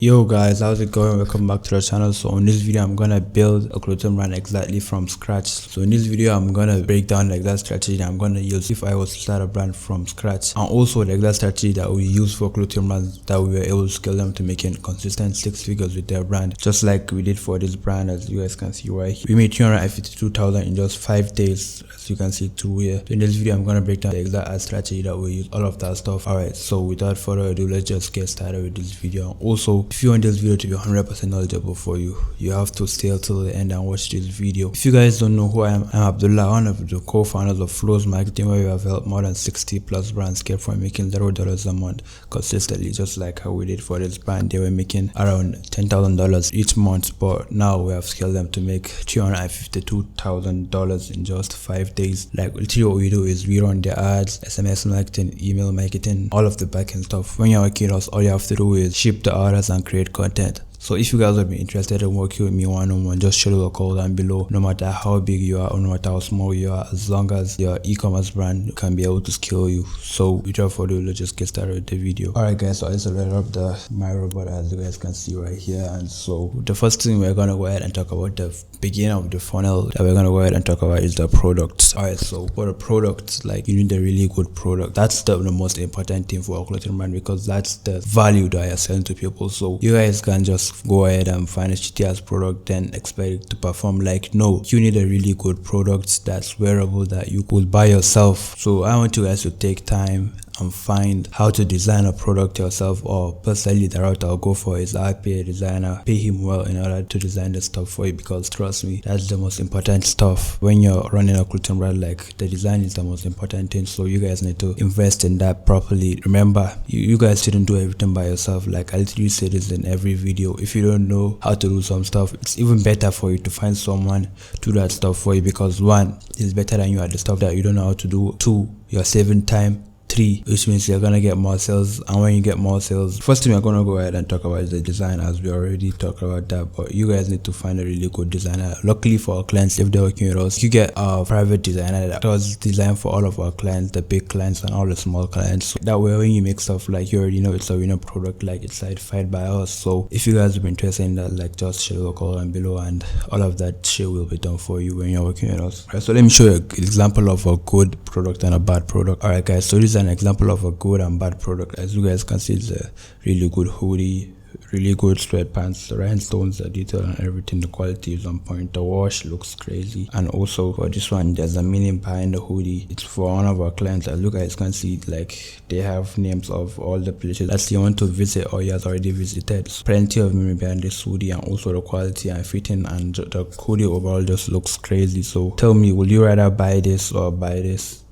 Yo guys, how's it going? Welcome back to the channel. So in this video I'm gonna build a clothing brand exactly from scratch. So in this video I'm gonna break down the exact strategy that I'm gonna use if I was to start a brand from scratch, and also the exact strategy that we use for clothing brands that we were able to scale them to making consistent 6 figures with their brand, just like we did for this brand. As you guys can see right here, we made 352,000 in just 5 days, as you can see through here. So in this video I'm gonna break down the exact strategy that we use, all of that stuff. Alright, so without further ado, let's just get started with this video. Also, if you want this video to be 100% knowledgeable for you, you have to stay till the end and watch this video. If you guys don't know who I am, I'm Abdullah, one of the co-founders of Flows Marketing, where we have helped more than 60 plus brands scale from making $0 a month consistently, just like how we did for this brand. They were making around $10,000 each month, but now we have scaled them to make $352,000 in just 5 days. Like literally what we do is we run the ads, SMS marketing, email marketing, all of the backend stuff. When you're working with us, all you have to do is ship the orders and create content. So if you guys would be interested in working with me one-on-one, just schedule a call down below. No matter how big you are or no matter how small you are, as long as your e-commerce brand can be able to scale you. So without further ado, let's just get started with the video. Alright guys, so I just loaded up my robot, as you guys can see right here. And so the first thing we're gonna go ahead and talk about, the beginning of the funnel that we're gonna go ahead and talk about, is the product. Alright, so for the product, like you need a really good product. That's the most important thing for a clothing brand, because that's the value that you're selling to people. So you guys can just go ahead and find a shitty ass product then expect it to perform. Like, no, you need a really good product that's wearable that you could buy yourself. So I want you guys to take time and find how to design a product yourself, or personally the route I'll go for is I pay a designer, pay him well in order to design the stuff for you, because trust me, that's the most important stuff when you're running a clothing brand. Like, the design is the most important thing, so you guys need to invest in that properly. Remember, you guys shouldn't do everything by yourself. Like I literally say this in every video, if you don't know how to do some stuff, it's even better for you to find someone to do that stuff for you, because one, it's better than you at the stuff that you don't know how to do. Two, you're saving time. 3, which means you're gonna get more sales, and when you get more sales, first thing we're gonna go ahead and talk about is the design, as we already talked about that. But you guys need to find a really good designer. Luckily for our clients, if they're working with us, you get a private designer that does design for all of our clients, the big clients and all the small clients. So that way when you make stuff, like you already know it's a winner product, like it's certified by us. So if you guys are interested in that, like just schedule a call down below and all of that shit will be done for you when you're working with us. Right, so let me show you an example of a good product and a bad product. Alright guys, so this is an example of a good and bad product. As you guys can see, it's a really good hoodie, really good sweatpants, the rhinestones, the detail and everything, the quality is on point, the wash looks crazy. And also for this one, there's a meaning behind the hoodie. It's for one of our clients. As you guys can see, like they have names of all the places that you want to visit or you has already visited. There's plenty of meaning behind this hoodie, and also the quality and fitting, and the hoodie overall just looks crazy. So tell me, would you rather buy this or buy this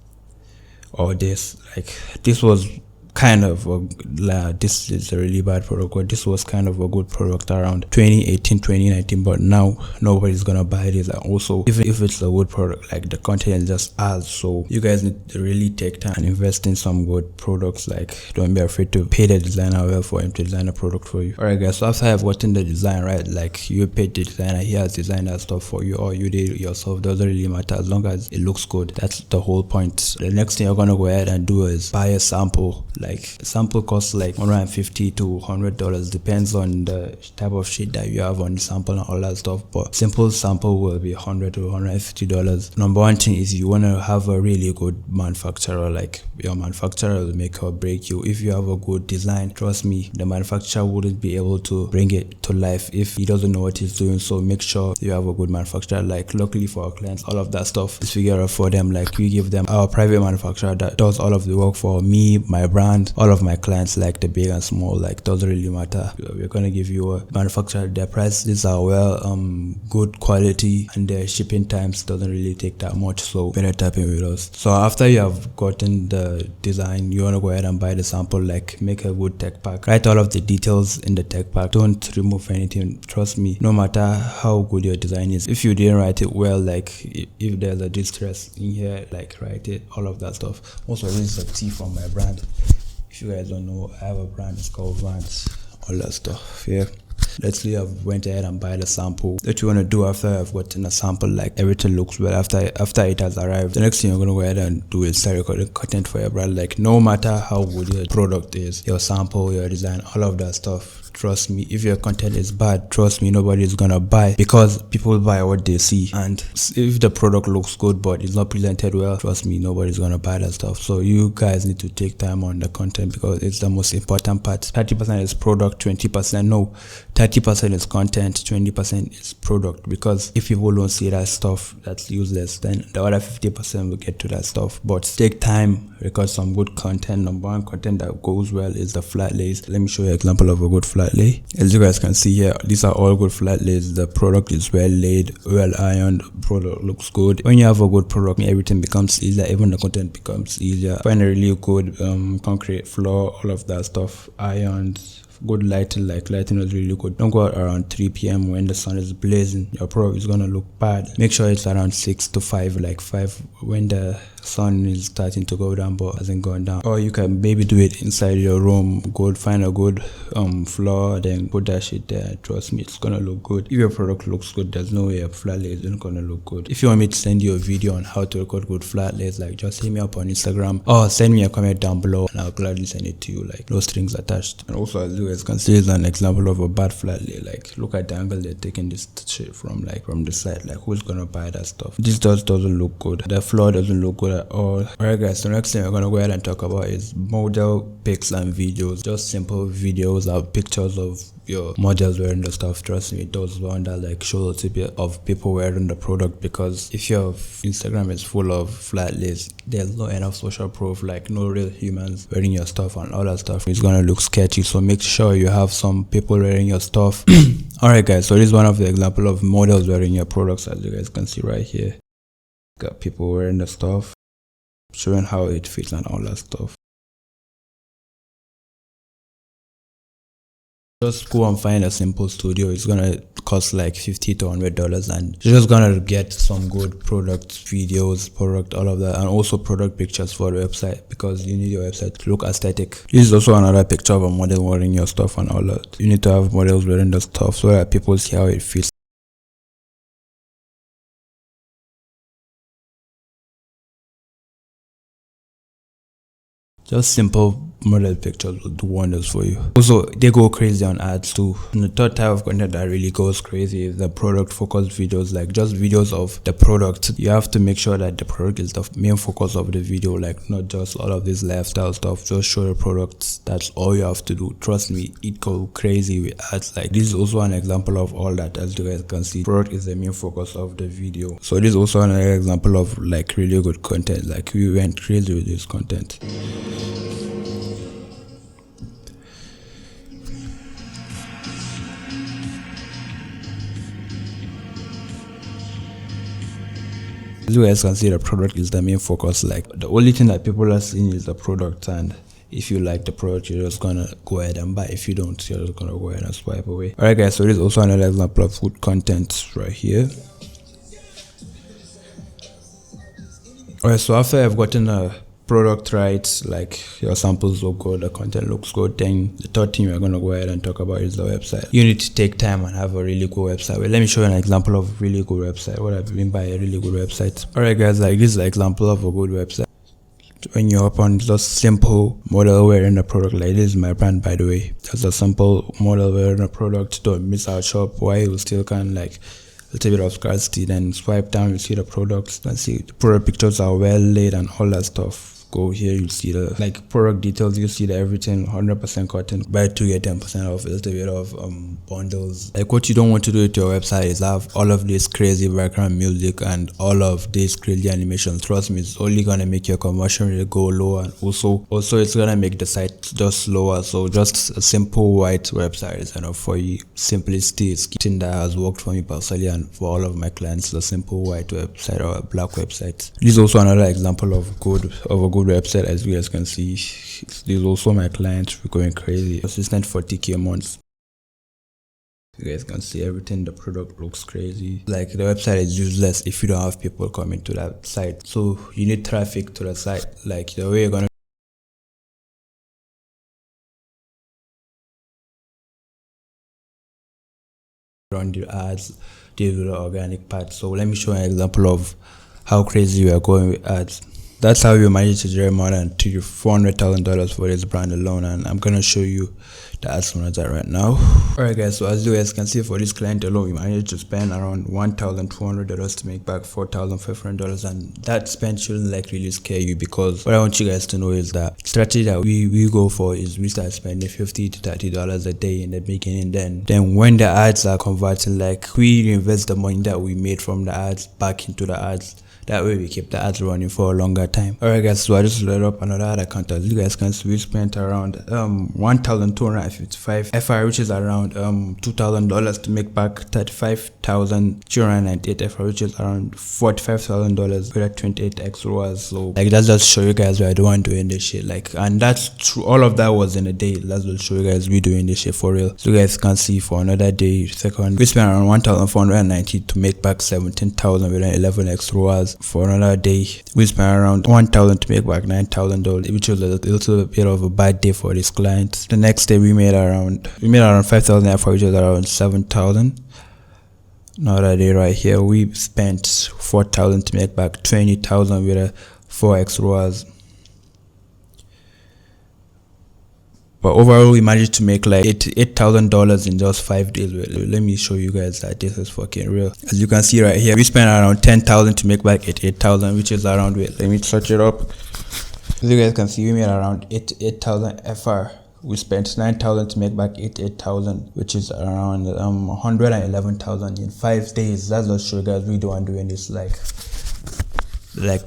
or this? Like, this was kind of this is a really bad product, but this was kind of a good product around 2018 2019, but now nobody's gonna buy this. And also, if it's a good product, like the content is just ads. So you guys need to really take time and invest in some good products. Like, don't be afraid to pay the designer well for him to design a product for you. Alright guys, so after I've gotten the design right, like you paid the designer, he has designed that stuff for you, or you did it yourself, doesn't really matter as long as it looks good. That's the whole point. The next thing you're gonna go ahead and do is buy a sample. Like, sample costs like $150 to $100, depends on the type of shit that you have on the sample and all that stuff, but simple sample will be $100 to $150. Number one thing is you want to have a really good manufacturer. Like, your manufacturer will make or break you. If you have a good design, trust me, the manufacturer wouldn't be able to bring it to life if he doesn't know what he's doing. So make sure you have a good manufacturer. Like, luckily for our clients, all of that stuff is figured out for them. Like, we give them our private manufacturer that does all of the work for me, my brand, all of my clients, like the big and small. Like, doesn't really matter. We're gonna give you a manufacturer. Their prices are well good quality, and their shipping times doesn't really take that much, so better tap in with us. So after you have gotten the design, you want to go ahead and buy the sample. Like, make a good tech pack, write all of the details in the tech pack, don't remove anything. Trust me, no matter how good your design is, if you didn't write it well, like if there's a distress in here, like write it, all of that stuff. Also, this is a tee from my brand. If you guys don't know, I have a brand, it's called Vans, all that stuff. Yeah, let's say I've went ahead and buy the sample. What you want to do after I've gotten a sample, like everything looks well after it has arrived, the next thing you're going to go ahead and do is start recording content for your brand. Like, no matter how good your product is, your sample, your design, all of that stuff, trust me, if your content is bad, trust me, nobody's gonna buy, because people buy what they see. And if the product looks good but it's not presented well, trust me, nobody's gonna buy that stuff. So you guys need to take time on the content, because it's the most important part. 30% is product, 30% is content, 20% is product. Because if people don't see that stuff, that's useless. Then the other 50% will get to that stuff. But take time, record some good content. Number one content that goes well is the flat lays. Let me show you an example of a good flat lay. As you guys can see here, these are all good flat lays. The product is well laid, well ironed, product looks good. When you have a good product, everything becomes easier, even the content becomes easier. Find a really good concrete floor, all of that stuff, ironed, good lighting. Like lighting was really good. Don't go out around 3 p.m. when the sun is blazing, your product is gonna look bad. Make sure it's around 6 to 5, like 5 when the sun is starting to go down but hasn't gone down. Or you can maybe do it inside your room. Find a good floor, then put that shit there. Trust me, it's gonna look good. If your product looks good, there's no way a flat lay isn't gonna look good. If you want me to send you a video on how to record good flat lays, like just hit me up on Instagram or send me a comment down below and I'll gladly send it to you, like no strings attached. And also, as you guys can see, is an example of a bad flat lay. Like look at the angle they're taking this shit from, like from the side. Like who's gonna buy that stuff? This doesn't look good. The floor doesn't look good at all. Alright guys, so next thing we're gonna go ahead and talk about is model pics and videos. Just simple videos or pictures of your models wearing the stuff. Trust me, those one that like show a bit of people wearing the product. Because if your Instagram is full of flat lays, there's not enough social proof, like no real humans wearing your stuff and all that stuff. It's gonna look sketchy. So make sure you have some people wearing your stuff. Alright guys, so this is one of the example of models wearing your products, as you guys can see right here. Got people wearing the stuff, showing how it fits and all that stuff. Just go and find a simple studio. It's gonna cost like $50 to $100, and you're just gonna get some good product videos, all of that, and also product pictures for the website, because you need your website to look aesthetic. This is also another picture of a model wearing your stuff and all that. You need to have models wearing the stuff so that people see how it fits. Just simple model pictures will do wonders for you. Also, they go crazy on ads too. And the third type of content that really goes crazy is the product focused videos, like just videos of the product. You have to make sure that the product is the main focus of the video, like not just all of this lifestyle stuff. Just show the products. That's all you have to do. Trust me, it go crazy with ads. Like this is also an example of all that. As you guys can see, product is the main focus of the video. So this is also another example of like really good content. Like we went crazy with this content. As you guys can see, the product is the main focus. Like the only thing that people are seeing is the product, and if you like the product, you're just gonna go ahead and buy. If you don't, you're just gonna go ahead and swipe away. Alright guys, so this is also another example of good content right here. Alright, so after I've gotten a product right, like your samples look good, the content looks good, then the third thing we're gonna go ahead and talk about is the website. You need to take time and have a really good website. Well, let me show you an example of really good website. What I mean by a really good website. Alright guys, like this is an example of a good website. When you open just simple model wearing the product, like this is my brand by the way. Just a simple model wearing a product. Don't miss our shop. Why you still can like a little bit of scarcity. Then swipe down, you see the products, then see the product pictures are well laid and all that stuff. Go here, you see the like product details, you see the everything 100% cotton. Buy 2 get 10% off, a little bit of bundles. Like what you don't want to do with your website is have all of this crazy background music and all of this crazy animation. Trust me, it's only gonna make your conversion rate go lower, and also it's gonna make the site just slower. So just a simple white website is enough for you. Simplicity is something that has worked for me personally and for all of my clients. A simple white website or a black website. This is also another example of a good website. As you guys can see, this is also my clients. We're going crazy. Consistent 40k a month. You guys can see everything. The product looks crazy. Like the website is useless if you don't have people coming to that site. So you need traffic to the site. Like the way you're gonna run the ads, deal with the organic part. So let me show you an example of how crazy we are going with ads. That's how we managed to generate more than $400,000 for this brand alone, and I'm gonna show you the ads manager right now. Alright guys, so as you guys can see, for this client alone, we managed to spend around $1,200 to make back $4,500, and that spend shouldn't like really scare you, because what I want you guys to know is that strategy that we go for is we start spending $50 to $30 a day in the beginning. Then when the ads are converting, like we reinvest the money that we made from the ads back into the ads. That way we keep the ads running for a longer time. Alright guys, so I just loaded up another ad account. As you guys can see, we spent around 1,255 FR, which is around $2,000 to make back 35,298 FR, which is around $45,000 with a 28x ROAS. So like that's just show you guys why I don't want doing this shit. Like, and that's true, all of that was in a day. That's just show you guys we doing this shit for real. So you guys can see for another day, second, we spent around 1,490 to make back 17,000 with an 11x ROAS. For another day, we spent around 1,000 to make back $9,000, which was a little bit of a bad day for this client. The next day we made around 5,000 FR, which was around 7,000. Another day right here, we spent 4,000 to make back 20,000 with a 4x ROAS. But overall, we managed to make like $8,000 in just 5 days. Let me show you guys that this is fucking real. As you can see right here, we spent around 10,000 to make back 8,000, which is around, wait, let me search it up. As you guys can see, we made around 8,000 FR. We spent 9,000 to make back 8,000, which is around 111,000 in 5 days. That's just show you guys we don't doing this like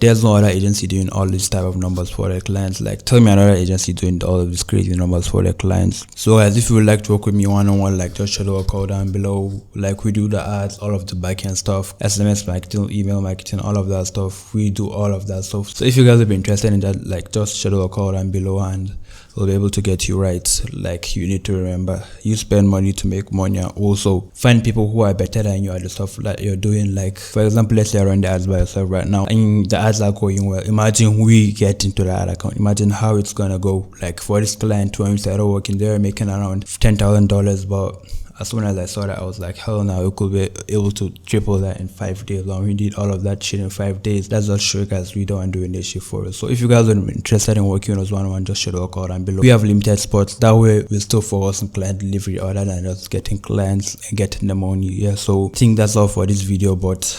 there's no other agency doing all this type of numbers for their clients. Like, tell me another agency doing all of these crazy numbers for their clients. So guys, if you would like to work with me one-on-one, like just show the call down below. Like, we do the ads, all of the backend stuff, SMS marketing, email marketing, all of that stuff. We do all of that stuff. So if you guys would be interested in that, like just show the call down below and we'll be able to get you right. Like, you need to remember, you spend money to make money, and also find people who are better than you at the stuff that you're doing. Like, for example, let's say you're running the ads by yourself right now and the ads are going well. Imagine we get into the ad account. Imagine how it's gonna go. Like, for this client, when we started working, they were making around $10,000, but as soon as I saw that, I was like, hell no, we could be able to triple that in 5 days. And we did all of that shit in 5 days. That's just show you guys we don't doing this shit for us. So if you guys are interested in working with us one-on-one, just show the call down below. We have limited spots. That way we still focus on client delivery other than just getting clients and getting the money. Yeah, so I think that's all for this video, but